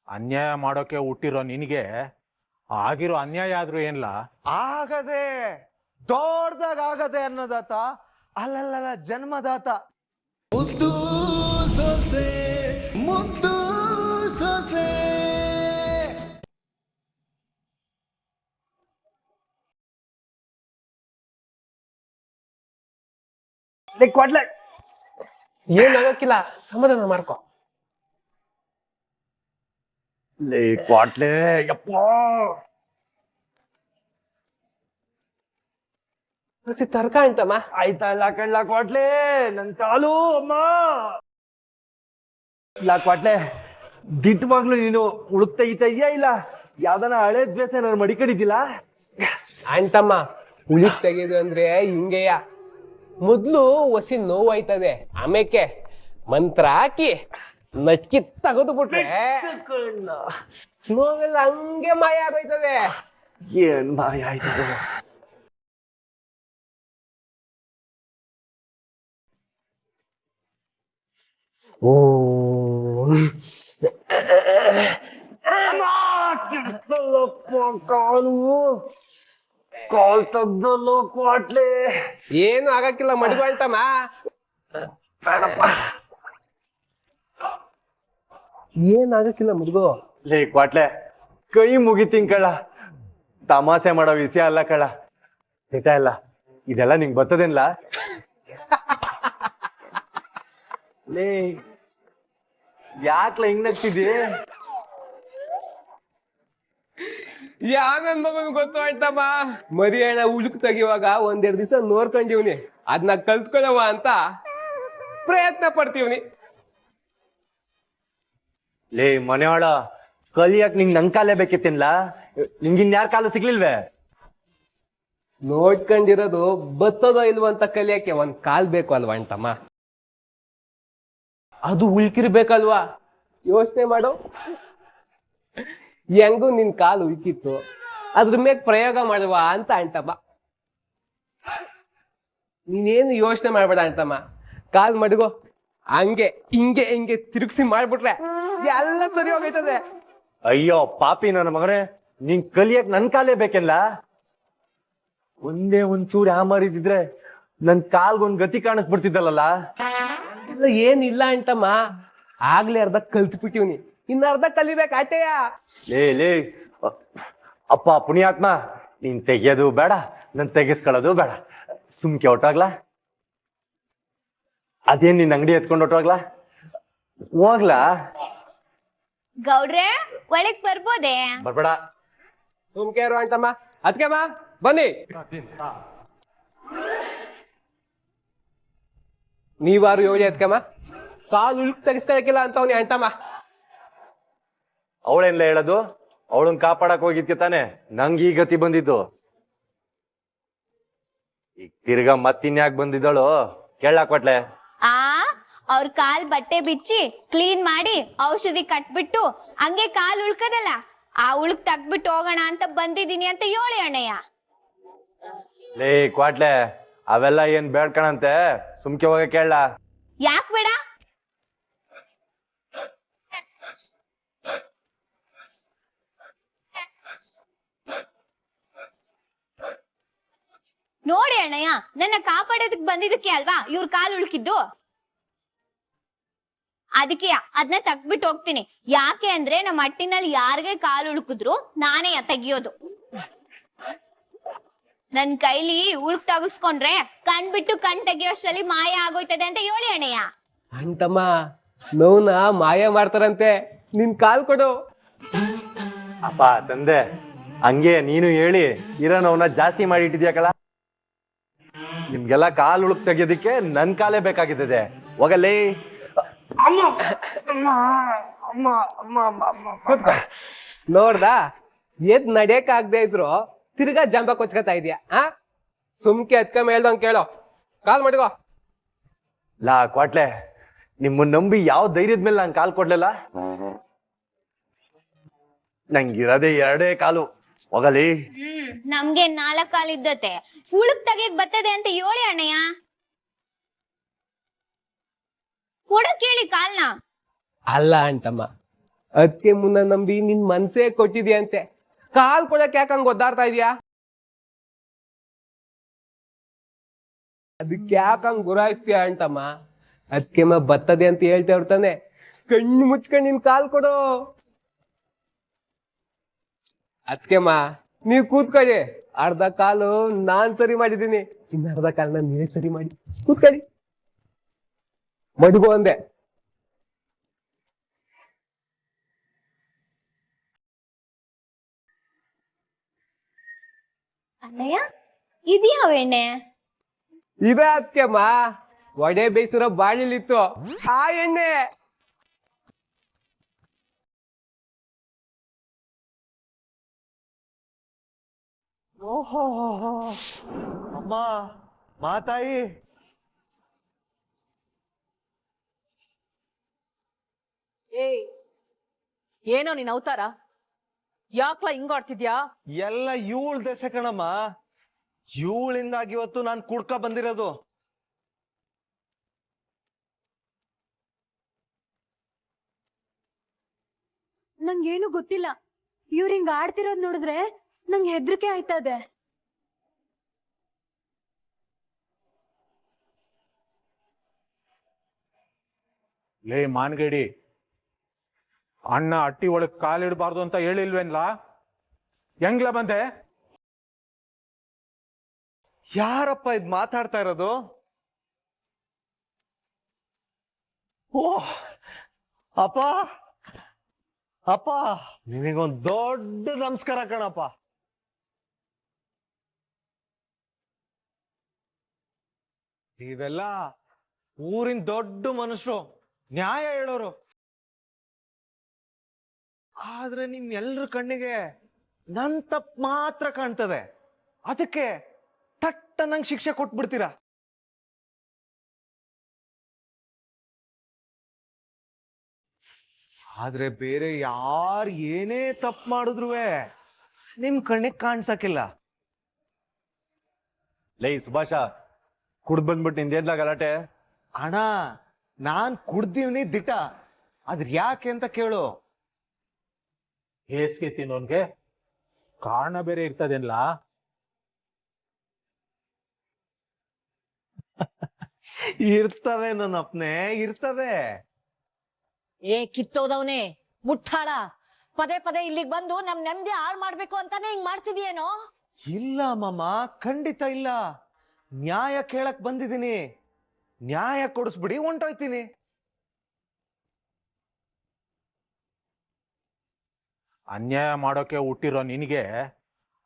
ಅನ್ಯಾಯ ಮಾಡೋಕೆ ಹುಟ್ಟಿರೋ ನಿನಗೆ ಆಗಿರೋ ಅನ್ಯಾಯ ಆದ್ರೂ ಏನ್ಲ? ಆಗದೆ ದೊಡ್ಡದಾಗ ಆಗದೆ ಅನ್ನೋದಾತ ಅಲ್ಲಲ್ಲ ಜನ್ಮದಾತ. ಮುದ್ದು ಸೊಸೆ ಮುದ್ದು ಸೊಸೆ. ಕೊಡ್ಲೆ ಏನಾಗಕ್ಕಿಲ್ಲ, ಸಮಾಧಾನ ಮಾಡ್ಕೊ. ಕ್ವಾಟ್ಲೆ ಯಪ್ಪ ತರ್ಕ ಅಂತಮ್ಮ. ಆಯ್ತಾ ಇಲ್ಲ ಕಣ್ಲಾ ಕ್ವಾಟ್ಲೆ, ನನ್ ಕಾಲು ಅಮ್ಮ. ಇಲ್ಲ ಕ್ವಾಟ್ಲೆ, ದಿಟ್ಟವಾಗ್ಲು ನೀನು ಉಳುಕ್ತಾ ಇದೆಯಾ ಇಲ್ಲ ಯಾವ್ದನ ಹಳೆ ದ್ವೇಷ ನಾನು ಮಡಿಕಡಿದ್ದಿಲ್ಲ? ಅಂತಮ್ಮ, ಉಳಿಕ್ ತೆಗೆದು ಅಂದ್ರೆ ಹಿಂಗೆಯ. ಮೊದ್ಲು ಹೊಸಿ ನೋವು ಆಯ್ತದೆ, ಆಮೇಕೆ ಮಂತ್ರ ಹಾಕಿ ನಟ್ಕಿ ತೆಗೆದು ಬಿಟ್ರೆ ನೋವೆಲ್ಲ ಹಂಗೆ ಮಾಯ ಆಗೋಯ್ತದೆ. ಏನ್ ಮಾಯ ಆಯ್ತದೆ? ಓ ಕಾಲ್ ತೆಗ್ದಲ್ಲೋ ಕ್ವಾಟ್ಲೆ. ಏನು ಆಗಕ್ಕಿಲ್ಲ, ಮಡಿಗು ಅಂತಮ್ಮ. ಏನ್ ಆಗಕ್ಕಿಲ್ಲ ಮಡಿಗು. ಲೇ ಕ್ವಾಟ್ಲೆ, ಕೈ ಮುಗಿತೀನಿ ಕಳ, ತಮಾಷೆ ಮಾಡೋ ವಿಷಯ ಅಲ್ಲ ಕಳ. ನಿಜ ಇಲ್ಲ, ಇದೆಲ್ಲ ನಿಂಗೆ ಬರ್ತದೇನ್ಲ? ಲೇ ಯಾಕ್ಲ ಹಿಂಗ್ ನಗ್ತಿದ್ದಿ? ಯಾವ ನನ್ ಮಗನ್ ಗೊತ್ತು ಆಯ್ತಮ್ಮ, ಮರಿ ಹಣ ಉಳುಕ್ ತೆಗಿವಾಗ ಒಂದೆರಡು ದಿವಸ ನೋಡ್ಕೊಂಡಿವ್ನಿ, ಅದನ್ನ ಕಲ್ತ್ಕೊಳ್ಳವ ಅಂತ ಪ್ರಯತ್ನ ಪಡ್ತೀವ್ನಿ. ಲೇ ಮನೆಯೊಳ ಕಲಿಯಕ್ ನಿಂಗ್ ನನ್ ಕಾಲೇ ಬೇಕಿತ್ತಿನ್ಲ, ನಿಂಗಿನ್ ಯಾರ ಕಾಲ ಸಿಗ್ಲಿಲ್ವೇ? ನೋಡ್ಕೊಂಡಿರೋದು ಬತ್ತದೋ ಇಲ್ವೋ ಅಂತ ಕಲಿಯಕ್ಕೆ ಒಂದ್ ಕಾಲ್ ಬೇಕು ಅಲ್ವಾ ಅಂತಮ್ಮ? ಅದು ಉಳ್ಕಿರ್ಬೇಕಲ್ವಾ? ಯೋಚನೆ ಮಾಡು, ಹೆಂಗೂ ನಿನ್ ಕಾಲು ಉಳ್ಕಿತ್ತು, ಅದ್ರ ಮೇಲೆ ಪ್ರಯೋಗ ಮಾಡುವ ಅಂತ ಅಂತಮ್ಮ. ನೀನೇನು ಯೋಚನೆ ಮಾಡ್ಬೇಡ ಅಂತಮ್ಮ, ಕಾಲ್ ಮಡಗೋ, ಹಂಗೆ ಹಿಂಗೆ ಹಿಂಗೆ ತಿರುಗಿಸಿ ಮಾಡ್ಬಿಟ್ರೆ ಎಲ್ಲ ಸರಿ ಹೋಗೈತದೆ. ಅಯ್ಯೋ ಪಾಪಿ ನನ್ನ ಮಗನೇ, ನಿನ್ ಕಲಿಯಕ್ ನನ್ ಕಾಲೇ ಬೇಕೆಲ್ಲ. ಒಂದೇ ಒಂಚೂರು ಯಾಮಾರಿದ್ರೆ ನನ್ ಕಾಲ್ಗೊಂದ್ ಗತಿ ಕಾಣಿಸ್ಬಿಡ್ತಿದ್ದಲ್ಲ. ಏನಿಲ್ಲ ಅಂತಮ್ಮ, ಆಗ್ಲೇ ಅರ್ಧ ಕಲ್ತ್ಬಿಟ್ಟಿವ್ನಿ, ಇನ್ನ ಅರ್ಧ ಕಲಿಬೇಕಾಯ್ತಯ್ಯ. ಲೇ ಅಪ್ಪ ಪುಣ್ಯಾತ್ಮ, ನೀನ್ ತೆಗಿಯೋದು ಬೇಡ, ನನ್ ತೆಗಿಸ್ಕೊಳ್ಳೋದು ಬೇಡ, ಸುಮ್ಕೆ ಹೊಟ್ಟೋಗ್ಲಾ? ಅದೇನ್ ನಿನ್ ಅಂಗಡಿ ಎತ್ಕೊಂಡು ಹೊಟ್ಟೋಗ್ಲಾ? ಹೋಗ್ಲಾ? ಗೌಡ್ರೆ ಒಳಗ್ ಬರ್ಬೋದೇ? ಬರ್ಬೇಡ. ಸುಮ್ಕೇರು ಅಂತಮ್ಮ. ಅದ್ಕೆಮ್ಮ ಬನ್ನಿ. ನೀವಾರು ಹೇಳಿ ಅದ್ಕಮ್ಮ, ಕಾಲು ಉಳ್ಕ್ ತೆಗಿಸ್ಕೊಳಕಿಲ್ಲ ಅಂತವ್ನಿ ಅಂತಮ್ಮ. ಅವಳೆಲ್ಲ ಹೇಳೋದು, ಅವಳನ್ ಕಾಪಾಡಕ್ ಹೋಗಿದ್ಕೆ ತಾನೆ ನಂಗೆ ಈ ಗತಿ ಬಂದಿದ್ದು. ಈಗ ತಿರ್ಗಾ ಮತ್ತಿನ್ಯಾಕ್ ಬಂದಿದ್ದಳು ಕೇಳಾಕ್ ಕೊಟ್ಲೆ? ಅವ್ರ ಕಾಲ್ ಬಟ್ಟೆ ಬಿಚ್ಚಿ ಕ್ಲೀನ್ ಮಾಡಿ ಔಷಧಿ ಕಟ್ಬಿಟ್ಟು ಹಂಗೆ ಕಾಲ್ ಉಳ್ಕದಲ್ಲ, ಆ ಉಳ್ಕ್ ತಗ್ಬಿಟ್ಟು ಹೋಗೋಣ ಅಂತ ಬಂದಿದೀನಿ ಅಂತ ಹೇಳಿ ಅಣ್ಣಯ್ಯ. ಲೇ ಕ್ವಾಟ್ಲೆ, ಅವೆಲ್ಲ ಏನ್ ಬೇಡ್ಕಣಂತೆ, ಸುಮ್ಕೆ ಹೋಗ ಕೇಳ. ಯಾಕ್ ಬೇಡ? ನೋಡಿ ಅಣ್ಣಯ್ಯ, ನನ್ನ ಕಾಪಾಡೋದಕ್ ಬಂದಿದ್ದಕ್ಕೆ ಅಲ್ವಾ ಇವ್ರ ಕಾಲ್ ಉಳ್ಕಿದ್ದು. ಅದಕ್ಕೆ ಅದನ್ನ ತಗ್ಬಿಟ್ಟು ಹೋಗ್ತೀನಿ. ಯಾಕೆ ಅಂದ್ರೆ ನಮ್ಮ ಮಟ್ಟಿನಲ್ಲಿ ಯಾರಿಗೆ ಕಾಲು ಉಳ್ಕಿದ್ರು ನಾನೇ ತೆಗಿಯೋದು. ನನ್ ಕೈಲಿ ಉಳ್ಕ್ ತಗಸ್ಕೊಂಡ್ರೆ ಕಣ್ ಬಿಟ್ಟು ಕಣ್ ತೆಗಿಯೋಷ್ಟರಲ್ಲಿ ಮಾಯ ಆಗೋಯ್ತದೆ ಅಂತ ಹೇಳಿ ಅಣ್ಣಯ್ಯ. ಅಂತಮ್ಮ, ನೋವ್ನ ಮಾಯ ಮಾಡ್ತಾರಂತೆ, ನಿನ್ ಕಾಲ್ ಕೊಡು. ಅಪ್ಪ ತಂದೆ, ಹಂಗೆ ನೀನು ಹೇಳಿ ಇರೋ ನೋವನ್ನ ಜಾಸ್ತಿ ಮಾಡಿ ಇಟ್ಟಿದ್ಯಾಕಲ್ಲ. ನಿಮ್ಗೆಲ್ಲ ಕಾಲ್ ಉಳುಕ್ ತೆಗಿಯೋದಿಕ್ಕೆ ನನ್ ಕಾಲೇ ಬೇಕಾಗಿದ್ದದೆ. ಹೋಗಲ್ಲೇ. ನೋಡ್ದ, ಎದ್ ನಡ್ಯಕ್ ಆಗದೆ ಇದ್ರು ತಿರ್ಗಾ ಜಂಬ ಕೊಚ್ಕತಾ ಇದೀಯ. ಸುಮ್ಕೆ ಅದ್ಕ ಮೇಲ್ದಂಗ್ ಕೇಳೋ, ಕಾಲ್ ಮಾಡಿಗೋ. ಲಾ ಕ್ವಾಟ್ಲೆ, ನಿಮ್ಮನ್ನ ನಂಬಿ ಯಾವ ಧೈರ್ಯದ ಮೇಲೆ ನಂಗೆ ಕಾಲ್ ಕೊಡ್ಲಿಲ್ಲ? ನಂಗಿರೋದೇ 2 ಕಾಲು. ಹೋಗಲಿ. ನಮ್ಗೆ 4 ಕಾಲ್ ಇದ್ದತೆ, ಉಳುಕ್ ತೆಗಿಯಕ್ ಬರ್ತದೆ ಅಂತ ಹೇಳಿ ಅಣ್ಣಯ್ಯ. ಕೊಡಕ್ ಹೇಳಿ ಕಾಲ್ನ. ಅಲ್ಲ ಅಂತಮ್ಮ, ಅದಕ್ಕೆ ಮುನ್ನ ನಂಬಿ ನಿನ್ ಮನ್ಸೇ ಕೊಟ್ಟಿದ್ಯಂತೆ. ಕಾಲ್ ಕೊಡಕ್ ಯಾಕಂಗ್ ಒದ್ದಾಡ್ತಾ ಇದೀಯಾ? ಅದಕ್ಕೆ ಯಾಕಂಗ್ ಗುರಾಯಿಸ್ತೀಯ ಅಂತಮ್ಮ? ಅದಕ್ಕೆ ಬರ್ತದೆ ಅಂತ ಹೇಳ್ತಾ ಇರ್ತಾನೆ. ಕಣ್ಣು ಮುಚ್ಕೊಂಡ್ ನಿನ್ ಕಾಲ್ ಕೊಡು. ಅದಕ್ಕೆಮ್ಮ ನೀವ್ ಕೂತ್ಕೊಳ್ಳಿ. ಅರ್ಧ ಕಾಲು ನಾನ್ ಸರಿ ಮಾಡಿದ್ದೀನಿ, ಇನ್ನ ಅರ್ಧ ಕಾಲನ್ನ ನೀವೇ ಸರಿ ಮಾಡಿ. ಕೂತ್ಕೊಳ್ಳಿ, ಮಡುಗು ಅಂದೆ. ಅಣ್ಣಯ್ಯ ಇದ್ಯಾವ ಎಣ್ಣೆ? ಇದೇ ಅದಕ್ಕೆಮ್ಮ ವಡೆ ಬೇಯಿಸಿರೋ ಬಾಳಿಲಿತ್ತು ಆ ಎಣ್ಣೆ. ಓಹೋ ಅಮ್ಮ, ಮಾತಾಯಿ. ಏಯ್, ಏನೋ ನೀನ್ ಅವತಾರ? ಯಾಕ್ಲ ಹಿಂಗಾಡ್ತಿದ್ಯಾ? ಎಲ್ಲ ಇವಳ ದೆಸೆ ಕಣಮ್ಮ. ಇವಳಿಂದಾಗಿ ಇವತ್ತು ನಾನು ಕುಡ್ಕ ಬಂದಿರೋದು. ನಂಗೇನು ಗೊತ್ತಿಲ್ಲ. ಇವ್ರ ಹಿಂಗ ಆಡ್ತಿರೋದ್ ನೋಡಿದ್ರೆ ನಂಗೆ ಹೆದರಿಕೆ ಆಯ್ತದೆ. ಲೇ ಮಾನ್ಗೇಡಿ, ಅಣ್ಣ ಅಟ್ಟಿ ಒಳಗ್ ಕಾಲಿಡಬಾರ್ದು ಅಂತ ಹೇಳಿಲ್ವೇನ್ಲ? ಹೆಂಗ್ಲ ಬಂದೆ? ಯಾರಪ್ಪ ಇದ್ ಮಾತಾಡ್ತಾ ಇರೋದು? ಓಹ್ ಅಪ್ಪ, ಅಪ್ಪ ನಿನಗೊಂದ್ ದೊಡ್ಡ ನಮಸ್ಕಾರ ಕಣಪ್ಪ. ನೀವೆಲ್ಲ ಊರಿನ ದೊಡ್ಡ ಮನುಷ್ಯರು, ನ್ಯಾಯ ಹೇಳೋರು. ಆದ್ರೆ ನಿಮ್ ಎಲ್ರ ಕಣ್ಣಿಗೆ ನನ್ ತಪ್ಪು ಮಾತ್ರ ಕಾಣ್ತದೆ. ಅದಕ್ಕೆ ತಟ್ಟ ನಂಗೆ ಶಿಕ್ಷೆ ಕೊಟ್ಬಿಡ್ತೀರಾ. ಆದ್ರೆ ಬೇರೆ ಯಾರು ಏನೇ ತಪ್ಪು ಮಾಡಿದ್ರು ನಿಮ್ ಕಣ್ಣಿಗೆ ಕಾಣ್ಸಕ್ಕಿಲ್ಲ. ಲೈ ಸುಭಾಷ, ಕುಡ್ದ್ ಬಂದ್ಬಿಟ್ಟು ನಿಂದೇನ್ಲ ಗಲಾಟೆ? ಅಣ್ಣ, ನಾನ್ ಕುಡ್ದೀವ್ನಿ ದಿಟ. ಅದ್ರ ಯಾಕೆ ಅಂತ ಕೇಳು. ಹೇಸ್ಗೆ ತಿನ್ನೋನ್ಗೆ ಕಾರಣ ಬೇರೆ ಇರ್ತದೇನ್ಲ? ಇರ್ತವೆ ನನ್ನ ಅಪ್ನೆ, ಇರ್ತವೆ. ಏ ಕಿತ್ತೋದವನೇ ಮುಟ್ಟಾಳ, ಪದೇ ಪದೇ ಇಲ್ಲಿಗೆ ಬಂದು ನಮ್ ನೆಮ್ಮದಿ ಹಾಳು ಮಾಡ್ಬೇಕು ಅಂತಾನೆ ಹಿಂಗ್ ಮಾಡ್ತಿದ್ಯೇನೋ? ಇಲ್ಲ ಮಾಮ, ಖಂಡಿತ ಇಲ್ಲ. ನ್ಯಾಯ ಕೇಳಕ್ ಬಂದಿದ್ದೀನಿ. ನ್ಯಾಯ ಕೊಡಿಸ್ಬಿಡಿ, ಹೊಂಟೋಯ್ತೀನಿ. ಅನ್ಯಾಯ ಮಾಡೋಕೆ ಹುಟ್ಟಿರೋ ನಿನಗೆ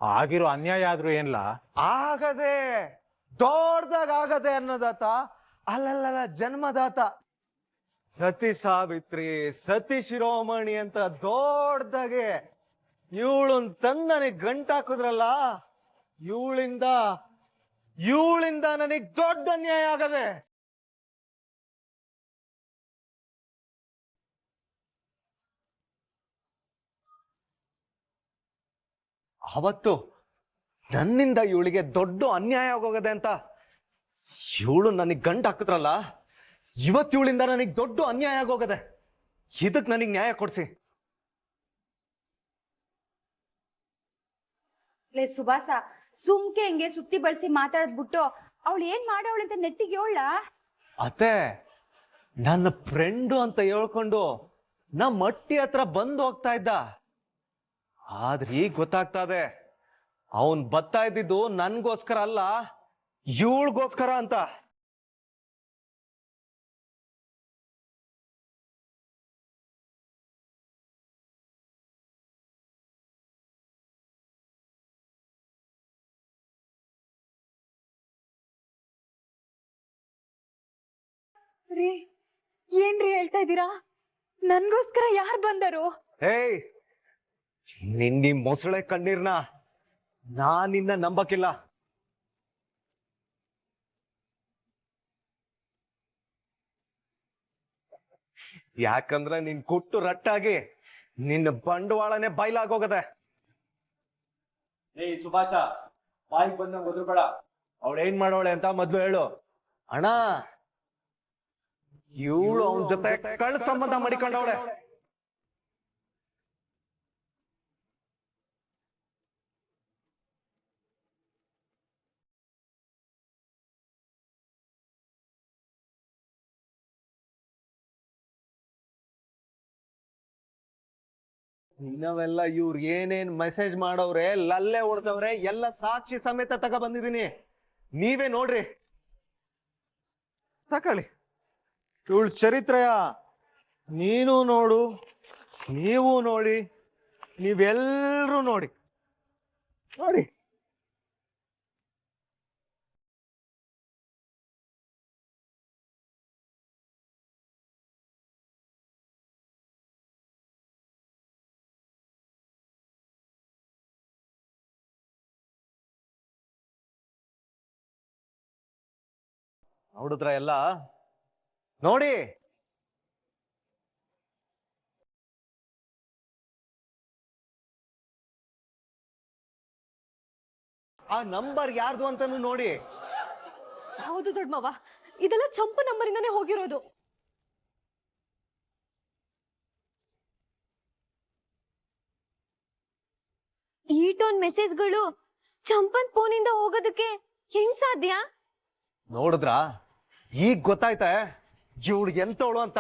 ಆಗಿರೋ ಅನ್ಯಾಯ ಆದ್ರೂ ಏನ್ಲ? ಆಗದೆ, ದೊಡ್ಡದಾಗ ಆಗದೆ ಅನ್ನೋದಾತ ಅಲ್ಲಲ್ಲ ಜನ್ಮದಾತ. ಸತಿ ಸಾವಿತ್ರಿ, ಸತಿ ಶಿರೋಮಣಿ ಅಂತ ದೊಡ್ಡದಾಗೆ ಇವಳನ್ ತಂದು ನನಗ್ ಗಂಟಾಕಿದ್ರಲ್ಲ, ಇವಳಿಂದ ನನಗ್ ದೊಡ್ಡ ಅನ್ಯಾಯ ಆಗದೆ. ಅವತ್ತು ನನ್ನಿಂದ ಇವಳಿಗೆ ದೊಡ್ಡ ಅನ್ಯಾಯ ಆಗೋಗದೆ ಅಂತ ಇವಳು ನನಗ್ ಗಂಟು ಹಾಕಿದ್ರಲ್ಲ, ಇವತ್ತು ಇವಳಿಂದ ನನಗ್ ದೊಡ್ಡ ಅನ್ಯಾಯ ಆಗೋಗದೆ. ಇದಕ್ ನನಗ್ ನ್ಯಾಯ ಕೊಡ್ಸಿ. ಲೇ ಸುಭಾಸ, ಸುಮ್ಕೆ ಹಿಂಗೆ ಸುತ್ತಿ ಬಳಸಿ ಮಾತಾಡದ್ಬಿಟ್ಟು ಅವಳು ಏನ್ ಮಾಡವಳೆ ಅಂತ ನೆಟ್ಟಿಗೆ ಹೇಳ. ಅತ್ತೆ, ನನ್ನ ಫ್ರೆಂಡು ಅಂತ ಹೇಳ್ಕೊಂಡು ನಮ್ಮ ಮಟ್ಟಿ ಹತ್ರ ಬಂದು ಹೋಗ್ತಾ ಇದ್ದ. ಆದ್ರೆ ಈಗ ಗೊತ್ತಾಗ್ತಾ ಇದೆ, ಅವನ್ ಬರ್ತಾ ಇದ್ದಿದ್ದು ನನ್ಗೋಸ್ಕರ ಅಲ್ಲ, ಇವಳಿಗೋಸ್ಕರ ಅಂತ. ರೀ, ಏನ್ರಿ ಹೇಳ್ತಾ ಇದ್ದೀರಾ? ನನ್ಗೋಸ್ಕರ ಯಾರು ಬಂದರು? ಏಯ್, ನಿನ್ನಿ ಮೊಸಳೆ ಕಣ್ಣೀರ್ನ ನಾನಿನ್ನ ನಂಬಕ್ಕಿಲ್ಲ. ಯಾಕಂದ್ರೆ ನಿನ್ ಕುಟ್ಟು ರಟ್ಟಾಗಿ ನಿನ್ನ ಬಂಡವಾಳನೆ ಬಯಲಾಗೋಗದೆ. ಏಯ್ ಸುಭಾಷ, ಬಾಯಿಗೆ ಬಂದಂಗ ಒದ್ರಬೇಡ. ಅವಳೇನ್ ಮಾಡೋಳೆ ಅಂತ ಮೊದ್ಲು ಹೇಳು. ಅಣ್ಣ, ಇವಳು ಅವನ ಜೊತೆ ಕಳ್ ಸಂಬಂಧ ಮಾಡಿಕೊಂಡವಳೆ. ನಾವೆಲ್ಲ ಇವ್ರು ಏನೇನ್ ಮೆಸೇಜ್ ಮಾಡವ್ರೆ ಲಲ್ಲೆ ಹೊಡೆದವ್ರೆ ಎಲ್ಲ ಸಾಕ್ಷಿ ಸಮೇತ ತಗ ಬಂದಿದ್ದೀನಿ, ನೀವೇ ನೋಡ್ರಿ. ತಕೊಳ್ಳಿ ಇವಳು ಚರಿತ್ರೆಯ ನೀನು ನೋಡು, ನೀವು ನೋಡಿ, ನೀವೆಲ್ರೂ ನೋಡಿ ನೋಡಿ. ನೋಡಿದ್ರ ಎಲ್ಲ ನೋಡಿ. ಆ ನಂಬರ್ ಯಾರ್ದು ಅಂತಾನು ನೋಡಿ. ಹೌದು ದೊಡ್ಡ ಮಾವ, ಇದೆಲ್ಲ ಚಂಪು ನಂಬರ್ ಇಂದಾನೆ ಹೋಗಿರೋದು. ಈ ಟೋನ್ ಮೆಸೇಜ್ಗಳು ಚಂಪನ್ ಫೋನಿಂದ ಹೋಗೋದಕ್ಕೆ ಹೆಂಗ್ ಸಾಧ್ಯ? ನೋಡಿದ್ರ ಈಗ ಗೊತ್ತಾಯ್ತಾ ಇವಳು ಎಂತವಳು ಅಂತ.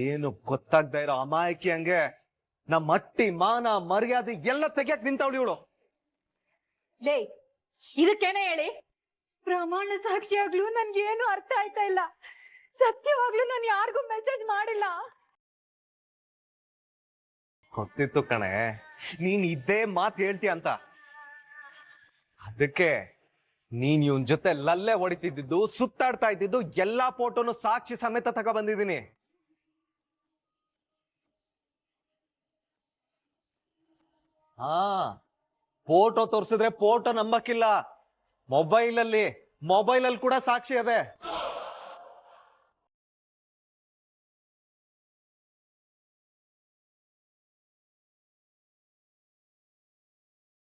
ಏನು ಗೊತ್ತಾಗ್ತಾ ಇರೋ ಅಮಾಯಕಿ ಹಂಗೆ ನಮ್ಮ ಅಟ್ಟಿ ಮಾನ ಮರ್ಯಾದೆ ಎಲ್ಲ ತೆಗಿಯಕ್ ನಿಂತವಳು ಇವಳು. ಲೇ ಇದಕ್ಕೇನೆ ಹೇಳಿ? ಪ್ರಮಾಣ ಸಾಕ್ಷಿಯಾಗ್ಲೂ ನನ್ಗೇನು ಅರ್ಥ ಆಯ್ತಾ ಇಲ್ಲ. ಸತ್ಯವಾಗ್ಲೂ ನಾನು ಯಾರಿಗೂ ಮೆಸೇಜ್ ಮಾಡಿಲ್ಲ. ಗೊತ್ತಿತ್ತು ಕಣೆ ನೀನ್ ಇದ್ದೇ ಮಾತು ಹೇಳ್ತೀಯ ಅಂತ. ಅದಕ್ಕೆ ನೀನ್ ಇವನ್ ಜೊತೆ ಲಲ್ಲೆ ಹೊಡಿತಿದ್ದು, ಸುತ್ತಾಡ್ತಾ ಇದ್ದಿದ್ದು ಎಲ್ಲಾ ಫೋಟೋನು ಸಾಕ್ಷಿ ಸಮೇತ ತಗ ಬಂದಿದ್ದೀನಿ. ಹಾ, ಫೋಟೋ ತೋರ್ಸಿದ್ರೆ ಫೋಟೋ ನಂಬಕ್ಕಿಲ್ಲ, ಮೊಬೈಲಲ್ಲಿ ಕೂಡ ಸಾಕ್ಷಿ ಅದೇ.